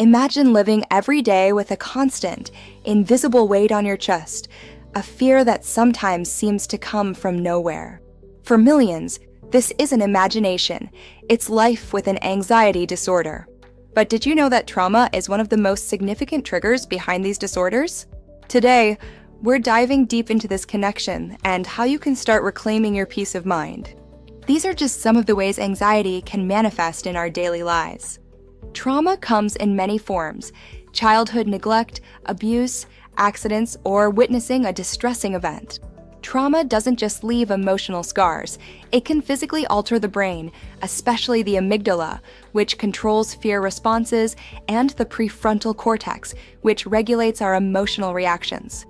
Imagine living every day with a constant, invisible weight on your chest, a fear that sometimes seems to come from nowhere. For millions, this isn't imagination, it's life with an anxiety disorder. But did you know that trauma is one of the most significant triggers behind these disorders? Today, we're diving deep into this connection and how you can start reclaiming your peace of mind. These are just some of the ways anxiety can manifest in our daily lives. Trauma comes in many forms: childhood neglect, abuse, accidents, or witnessing a distressing event. Trauma doesn't just leave emotional scars, it can physically alter the brain, especially the amygdala, which controls fear responses, and the prefrontal cortex, which regulates our emotional reactions.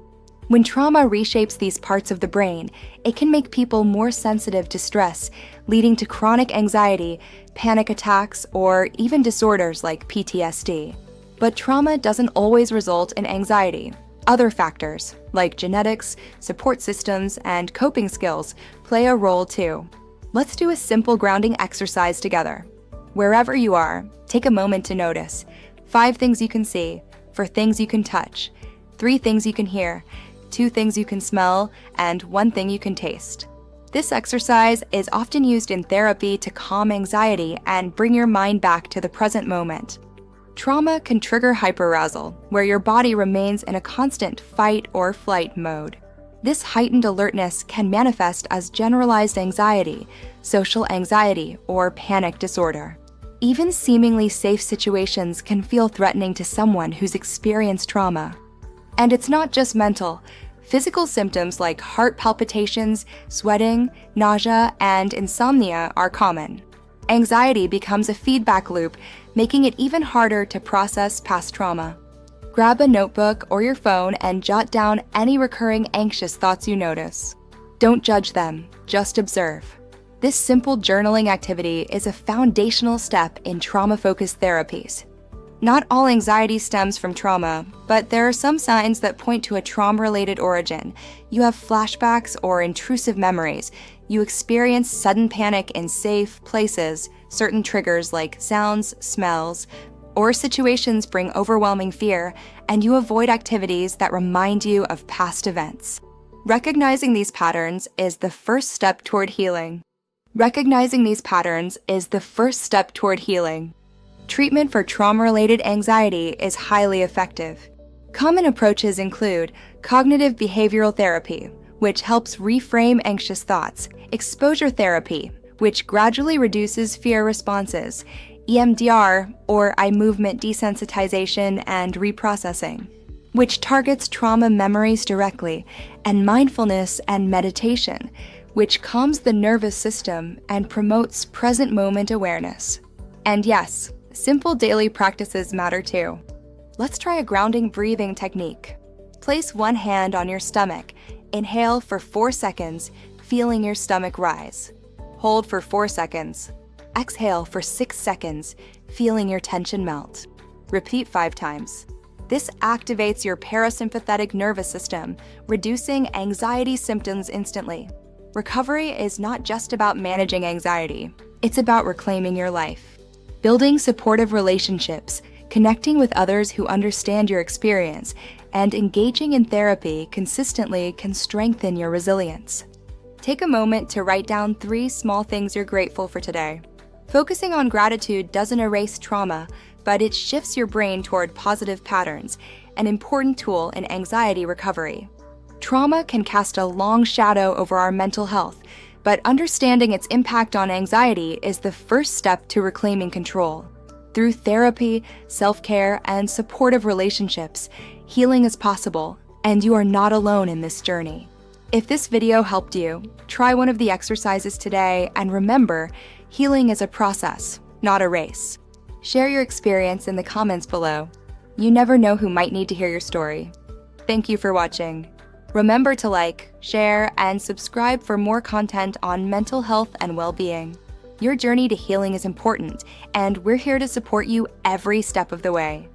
When trauma reshapes these parts of the brain, it can make people more sensitive to stress, leading to chronic anxiety, panic attacks, or even disorders like PTSD. But trauma doesn't always result in anxiety. Other factors, like genetics, support systems, and coping skills, play a role too. Let's do a simple grounding exercise together. Wherever you are, take a moment to notice 5 things you can see, 4 things you can touch, 3 things you can hear, 2 things you can smell, and 1 thing you can taste. This exercise is often used in therapy to calm anxiety and bring your mind back to the present moment. Trauma can trigger hyperarousal, where your body remains in a constant fight or flight mode. This heightened alertness can manifest as generalized anxiety, social anxiety, or panic disorder. Even seemingly safe situations can feel threatening to someone who's experienced trauma. And it's not just mental. Physical symptoms like heart palpitations, sweating, nausea, and insomnia are common. Anxiety becomes a feedback loop, making it even harder to process past trauma. Grab a notebook or your phone and jot down any recurring anxious thoughts you notice. Don't judge them, just observe. This simple journaling activity is a foundational step in trauma-focused therapies. Not all anxiety stems from trauma, but there are some signs that point to a trauma-related origin. You have flashbacks or intrusive memories. You experience sudden panic in safe places. Certain triggers like sounds, smells, or situations bring overwhelming fear, and you avoid activities that remind you of past events. Recognizing these patterns is the first step toward healing. Treatment for trauma-related anxiety is highly effective. Common approaches include cognitive behavioral therapy, which helps reframe anxious thoughts, exposure therapy, which gradually reduces fear responses, EMDR, or eye movement desensitization and reprocessing, which targets trauma memories directly, and mindfulness and meditation, which calms the nervous system and promotes present moment awareness. And yes, simple daily practices matter too. Let's try a grounding breathing technique. Place one hand on your stomach. Inhale for 4 seconds, feeling your stomach rise. Hold for 4 seconds. Exhale for 6 seconds, feeling your tension melt. Repeat 5 times. This activates your parasympathetic nervous system, reducing anxiety symptoms instantly. Recovery is not just about managing anxiety, it's about reclaiming your life. Building supportive relationships, connecting with others who understand your experience, and engaging in therapy consistently can strengthen your resilience. Take a moment to write down 3 small things you're grateful for today. Focusing on gratitude doesn't erase trauma, but it shifts your brain toward positive patterns, an important tool in anxiety recovery. Trauma can cast a long shadow over our mental health, but understanding its impact on anxiety is the first step to reclaiming control. Through therapy, self-care, and supportive relationships, healing is possible, and you are not alone in this journey. If this video helped you, try one of the exercises today, and remember, healing is a process, not a race. Share your experience in the comments below. You never know who might need to hear your story. Thank you for watching. Remember to like, share, and subscribe for more content on mental health and well-being. Your journey to healing is important, and we're here to support you every step of the way.